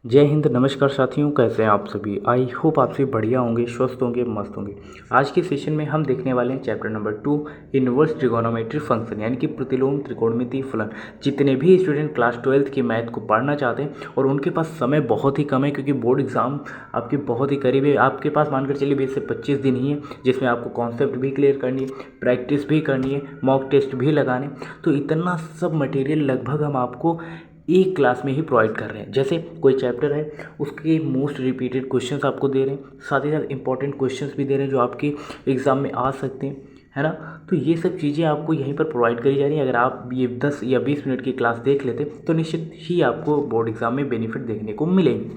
जय हिंद। नमस्कार साथियों, कैसे हैं आप सभी। आई होप आप सभी बढ़िया होंगे, स्वस्थ होंगे, मस्त होंगे। आज के सेशन में हम देखने वाले हैं chapter number 2 inverse trigonometry function यानी कि प्रतिलोम त्रिकोणमिति फलन। जितने भी स्टूडेंट क्लास 12th की मैथ को पढ़ना चाहते हैं और उनके पास समय बहुत ही कम है क्योंकि बोर्ड एग्जाम आपके बहुत ही करीब है, आपके पास मानकर चलिए 20 से 25 दिन ही है जिसमें आपको कॉन्सेप्ट भी क्लियर करनी है, प्रैक्टिस भी करनी है, मॉक टेस्ट भी लगाने। तो इतना सब मटेरियल लगभग हम आपको एक क्लास में ही प्रोवाइड कर रहे हैं। जैसे कोई चैप्टर है उसके मोस्ट रिपीटेड क्वेश्चंस आपको दे रहे हैं, साथ ही साथ इंपॉर्टेंट क्वेश्चंस भी दे रहे हैं जो आपके एग्ज़ाम में आ सकते हैं, है ना। तो ये सब चीज़ें आपको यहीं पर प्रोवाइड करी जा रही हैं। अगर आप ये 10 या 20 मिनट की क्लास देख लेते तो निश्चित ही आपको बोर्ड एग्जाम में बेनिफिट देखने को मिलेंगे।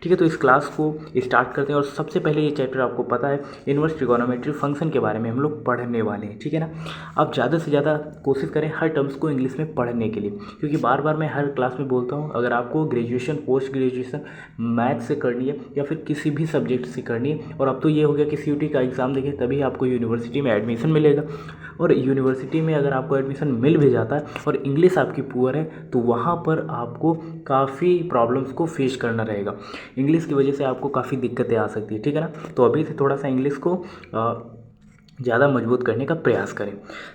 ठीक है, तो इस क्लास को स्टार्ट करते हैं और सबसे पहले ये चैप्टर आपको पता है इनवर्स ट्रिगोनोमेट्री फंक्शन के बारे में हम लोग पढ़ने वाले हैं। ठीक है ना, आप ज़्यादा से ज़्यादा कोशिश करें हर टर्म्स को इंग्लिश में पढ़ने के लिए, क्योंकि बार बार मैं हर क्लास में बोलता हूँ अगर आपको ग्रेजुएशन पोस्ट ग्रेजुएशन मैथ से करनी है या फिर किसी भी सब्जेक्ट से करनी है, और अब तो ये हो गया कि CUT का एग्ज़ाम देखें तभी आपको यूनिवर्सिटी में एडमिशन मिलेगा, और यूनिवर्सिटी में अगर आपको एडमिशन मिल भी जाता है और इंग्लिश आपकी पुअर है तो वहाँ पर आपको काफ़ी प्रॉब्लम्स को फेस करना रहेगा। इंग्लिश की वजह से आपको काफ़ी दिक्कतें आ सकती है। ठीक है ना, तो अभी से थोड़ा सा इंग्लिश को ज़्यादा मजबूत करने का प्रयास करें।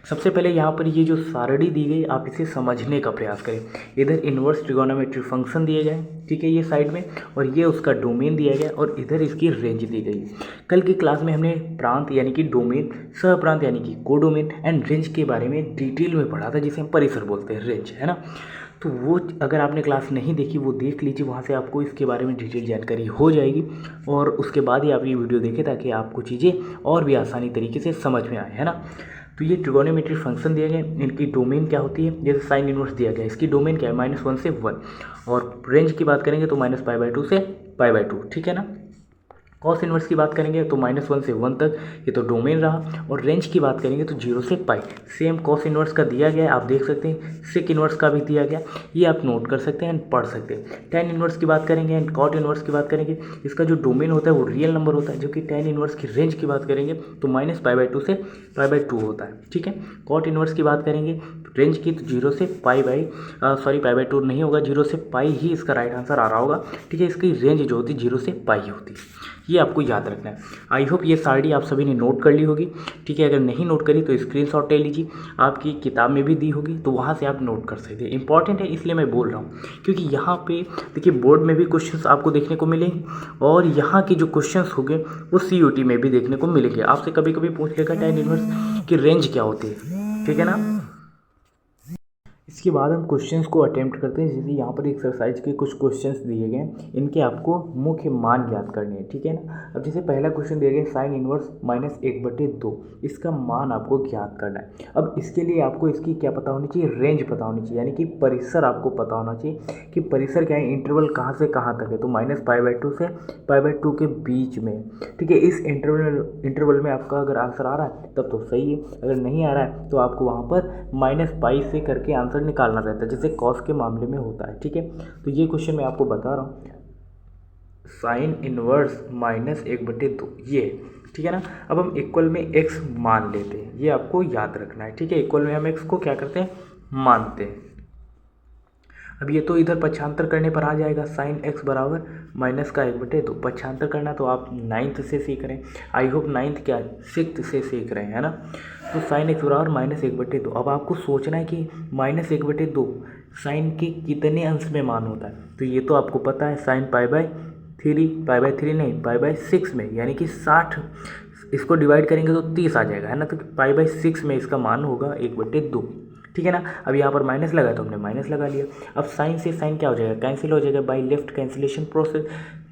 सबसे पहले यहाँ पर ये जो सारणी दी गई आप इसे समझने का प्रयास करें। इधर इन्वर्स ट्रिगोनोमेट्री फंक्शन दिए गए, ठीक है, ये साइड में, और ये उसका डोमेन दिया गया और इधर इसकी रेंज दी गई। कल की क्लास में हमने प्रांत यानी कि डोमेन, सह प्रांत यानी कि कोडोमेन एंड रेंज के बारे में डिटेल में पढ़ा था, जिसे हम परिसर बोलते हैं, रेंज, है ना। तो वो अगर आपने क्लास नहीं देखी वो देख लीजिए, वहाँ से आपको इसके बारे में डिटेल जानकारी हो जाएगी और उसके बाद ही आप ये वीडियो देखें ताकि आपको चीज़ें और भी आसानी तरीके से समझ में आए, है ना। तो ये ट्रिगोनोमेट्री फंक्शन दिए गए, इनकी डोमेन क्या होती है, जैसे साइन इनवर्स दिया गया, इसकी डोमेन क्या है -1 से 1, और रेंज की बात करेंगे तो -π/2 से π/2, ठीक है ना। कॉस इन्वर्स की बात करेंगे तो -1 से 1 तक ये तो डोमेन रहा, और रेंज की बात करेंगे तो 0 से पाई। सेम कॉस इन्वर्स का दिया गया है, आप देख सकते हैं, सेक इन्वर्स का भी दिया गया, ये आप नोट कर सकते हैं एंड पढ़ सकते हैं। टेन इन्वर्स की बात करेंगे एंड कॉट इन्वर्स की बात करेंगे, इसका जो डोमेन होता है वो रियल नंबर होता है, जो कि टेन इन्वर्स की रेंज की बात करेंगे तो -π/2 से π/2 होता है। ठीक है, कॉट इन्वर्स की बात करेंगे रेंज की तो 0 से π/2 नहीं होगा, 0 से पाई ही इसका राइट आंसर आ रहा होगा। ठीक है, इसकी रेंज जो होती है 0 से पाई होती है, ये आपको याद रखना है। आई होप ये सारणी आप सभी ने नोट कर ली होगी। ठीक है, अगर नहीं नोट करी तो स्क्रीनशॉट ले लीजिए, आपकी किताब में भी दी होगी तो वहाँ से आप नोट कर सकते हैं। इंपॉर्टेंट है इसलिए मैं बोल रहा हूँ क्योंकि यहाँ पे देखिए बोर्ड में भी क्वेश्चंस आपको देखने को मिलेंगे और यहाँ के जो क्वेश्चंस होंगे वो CUT में भी देखने को मिलेंगे। आपसे कभी कभी पूछ लेगा tan इनवर्स की रेंज क्या होती है, ठीक है ना। इसके बाद हम क्वेश्चंस को अटेम्प्ट करते हैं। जैसे यहाँ पर एक्सरसाइज के कुछ क्वेश्चंस दिए गए हैं, इनके आपको मुख्य मान ज्ञात करने हैं, ठीक है ना। अब जैसे पहला क्वेश्चन दिया गया साइन इनवर्स -1/2, इसका मान आपको ज्ञात करना है। अब इसके लिए आपको इसकी क्या पता होनी चाहिए, रेंज पता होनी चाहिए, यानी कि परिसर आपको पता होना चाहिए कि परिसर क्या है, इंटरवल कहाँ से कहाँ तक है, तो -π/2 से π/2 के बीच में। ठीक है, इस इंटरवल में आपका अगर आंसर आ रहा है तब तो सही है, अगर नहीं आ रहा है तो आपको वहाँ पर -π से करके आंसर निकालना रहता है, जैसे कॉस के मामले में होता है। ठीक है, तो ये क्वेश्चन मैं आपको बता रहा हूँ, साइन इनवर्स -1/2 ये, ठीक है ना। अब हम इक्वल में x मान लेते हैं, ये आपको याद रखना है। ठीक है, इक्वल में हम x को क्या करते हैं, मानते हैं। अब ये तो इधर पक्षांतर करने पर आ जाएगा, साइन x बराबर -1/2। पक्षांतर करना तो आप 9th से सीख रहे हैं, आई होप 9th क्या 6th से सीख रहे हैं, है ना। तो साइन x बराबर -1/2। अब आपको सोचना है कि -1/2 साइन के कितने अंश में मान होता है, तो ये तो आपको पता है, साइन π/3 नहीं π/6 में, यानी कि 60, इसको डिवाइड करेंगे तो 30 आ जाएगा, है ना। तो π/6 में इसका मान होगा 1/2, ठीक है ना। अब यहाँ पर माइनस लगा तो हमने माइनस लगा लिया। अब साइन से साइन क्या हो जाएगा, कैंसिल हो जाएगा बाय लेफ्ट कैंसिलेशन प्रोसेस।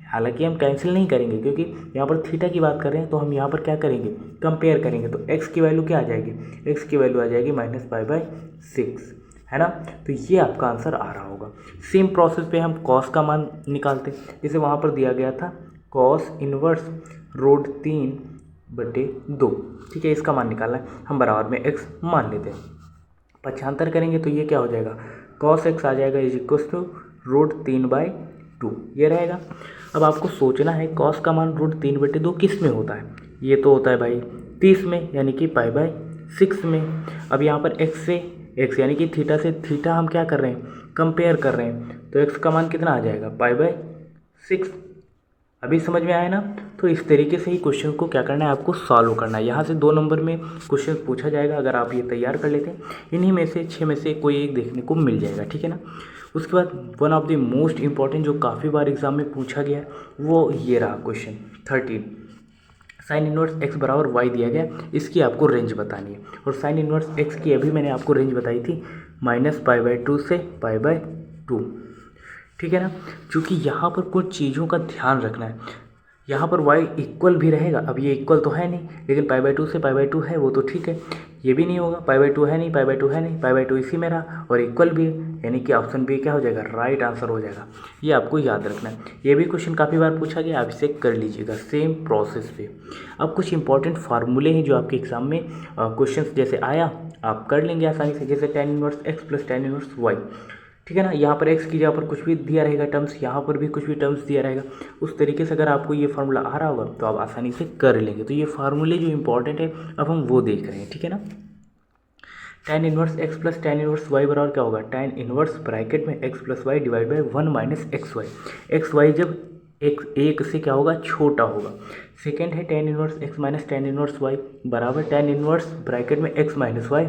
हालांकि हम कैंसिल नहीं करेंगे क्योंकि यहाँ पर थीटा की बात कर रहे हैं, तो हम यहाँ पर क्या करेंगे, कंपेयर करेंगे, तो x की वैल्यू क्या आ जाएगी, x की वैल्यू आ जाएगी -π/6, है ना। तो ये आपका आंसर आ रहा होगा। सेम प्रोसेस पे हम कॉस का मान निकालते, जैसे वहाँ पर दिया गया था कॉस इनवर्स √3/2। ठीक है, इसका मान निकालना है, हम बराबर में x मान लेते हैं। पक्षांतर करेंगे तो ये क्या हो जाएगा, cos x आ जाएगा √3/2, ये रहेगा। अब आपको सोचना है cos का मान √3/2 किस में होता है, ये तो होता है भाई 30 में, यानी कि π/6 में। अब यहाँ पर x से x यानी कि थीटा से थीटा हम क्या कर रहे हैं, कंपेयर कर रहे हैं, तो x का मान कितना आ जाएगा, π/6 6। अभी समझ में आया ना। तो इस तरीके से ही क्वेश्चन को क्या करना है, आपको सॉल्व करना है। यहाँ से 2 नंबर में क्वेश्चन पूछा जाएगा, अगर आप ये तैयार कर लेते हैं इन्हीं में से 6 में से कोई एक देखने को मिल जाएगा, ठीक है ना। उसके बाद one of the most important जो काफ़ी बार एग्जाम में पूछा गया वो ये रहा क्वेश्चन 13। साइन इनवर्स एक्स बराबर वाई दिया गया, इसकी आपको रेंज बतानी है। और साइन इनवर्स एक्स की अभी मैंने आपको रेंज बताई थी -π/2 से π/2, ठीक है ना। क्योंकि यहाँ पर कुछ चीज़ों का ध्यान रखना है। यहाँ पर y इक्वल भी रहेगा, अब ये इक्वल तो है नहीं, लेकिन π/2 से π/2 है वो तो ठीक है। ये भी नहीं होगा, π/2 है नहीं, π/2 है नहीं, π/2 इसी में रहा और इक्वल भी है, यानी कि ऑप्शन बी क्या हो जाएगा, राइट आंसर हो जाएगा। ये आपको याद रखना है। ये भी क्वेश्चन काफ़ी बार पूछा गया, आप इसे कर लीजिएगा सेम प्रोसेस पे। अब कुछ इंपॉर्टेंट फार्मूले हैं जो आपके एग्जाम में क्वेश्चन जैसे आया आप कर लेंगे आसानी से, जैसे tan inverse x plus tan inverse y, ठीक है ना। यहाँ पर x की जगह पर कुछ भी दिया रहेगा टर्म्स, यहाँ पर भी कुछ भी टर्म्स दिया रहेगा। उस तरीके से अगर आपको ये फार्मूला आ रहा होगा तो आप आसानी से कर लेंगे। तो ये फार्मूले जो इंपॉर्टेंट है अब हम वो देख रहे हैं, ठीक है ना। tan inverse x plus tan inverse y बराबर क्या होगा, tan इनवर्स ब्रैकेट में x plus y divide by 1 minus x y. X y जब एक से क्या होगा, छोटा होगा। सेकेंड है tan inverse x minus tan inverse y बराबर tan इनवर्स ब्रैकेट में x minus y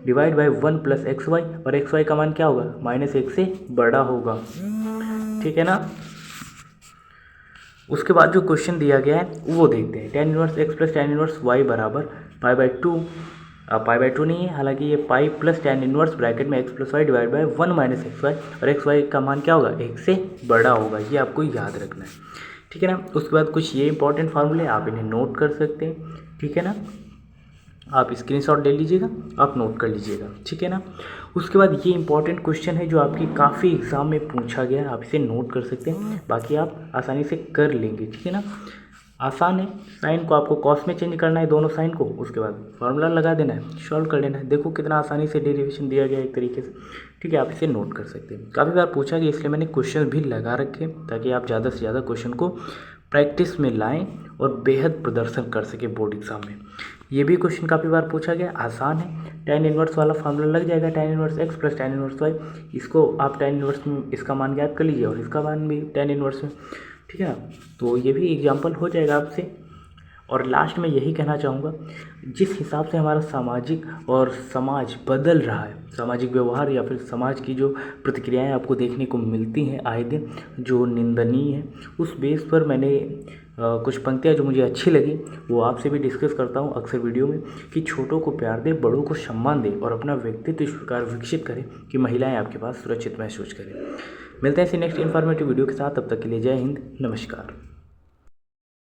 divide by 1 plus x y, और एक्स वाई का मान क्या होगा, -1 से बड़ा होगा, ठीक है ना। उसके बाद जो क्वेश्चन दिया गया है वो देखते हैं। tan inverse x plus tan inverse y बराबर π/2, π/2 नहीं है, हालांकि ये pi plus tan inverse bracket में x plus y divide by 1 minus x y, और एक्स वाई का मान क्या होगा, 1 से बड़ा होगा। ये आपको याद रखना है, ठीक है ना। उसके बाद कुछ ये इंपॉर्टेंट फार्मूले आप इन्हें नोट कर सकते हैं, ठीक है ना। आप स्क्रीनशॉट ले लीजिएगा, आप नोट कर लीजिएगा, ठीक है ना। उसके बाद ये इंपॉर्टेंट क्वेश्चन है जो आपकी काफ़ी एग्जाम में पूछा गया है, आप इसे नोट कर सकते हैं, बाकी आप आसानी से कर लेंगे, ठीक है ना। आसान है, साइन को आपको कॉस में चेंज करना है, दोनों साइन को, उसके बाद फार्मूला लगा देना है, सॉल्व कर लेना है। देखो कितना आसानी से डेरिवेशन दिया गया है एक तरीके से, ठीक है। आप इसे नोट कर सकते हैं। काफ़ी बार पूछा गया इसलिए मैंने क्वेश्चन भी लगा रखे ताकि आप ज़्यादा से ज़्यादा क्वेश्चन को प्रैक्टिस में लाएं और बेहद प्रदर्शन कर सके बोर्ड एग्जाम में। ये भी क्वेश्चन काफ़ी बार पूछा गया, आसान है। tan इनवर्स वाला फार्मूला लग जाएगा, tan inverse x plus tan inverse y, इसको आप tan इनवर्स में इसका मान ज्ञात कर लीजिए और इसका मान भी tan इनवर्स में, ठीक है ना। तो ये भी एग्जाम्पल हो जाएगा आपसे। और लास्ट में यही कहना चाहूँगा, जिस हिसाब से हमारा सामाजिक और समाज बदल रहा है, सामाजिक व्यवहार या फिर समाज की जो प्रतिक्रियाएं आपको देखने को मिलती हैं आए दिन जो निंदनीय है, उस बेस पर मैंने कुछ पंक्तियाँ जो मुझे अच्छी लगी वो आपसे भी डिस्कस करता हूँ अक्सर वीडियो में, कि छोटों को प्यार दे, बड़ों को सम्मान दे और अपना व्यक्तित्व इस प्रकार विकसित करें कि महिलाएं आपके पास सुरक्षित महसूस करें। मिलते हैं इसी नेक्स्ट इन्फॉर्मेटिव वीडियो के साथ, तब तक के लिए जय हिंद, नमस्कार।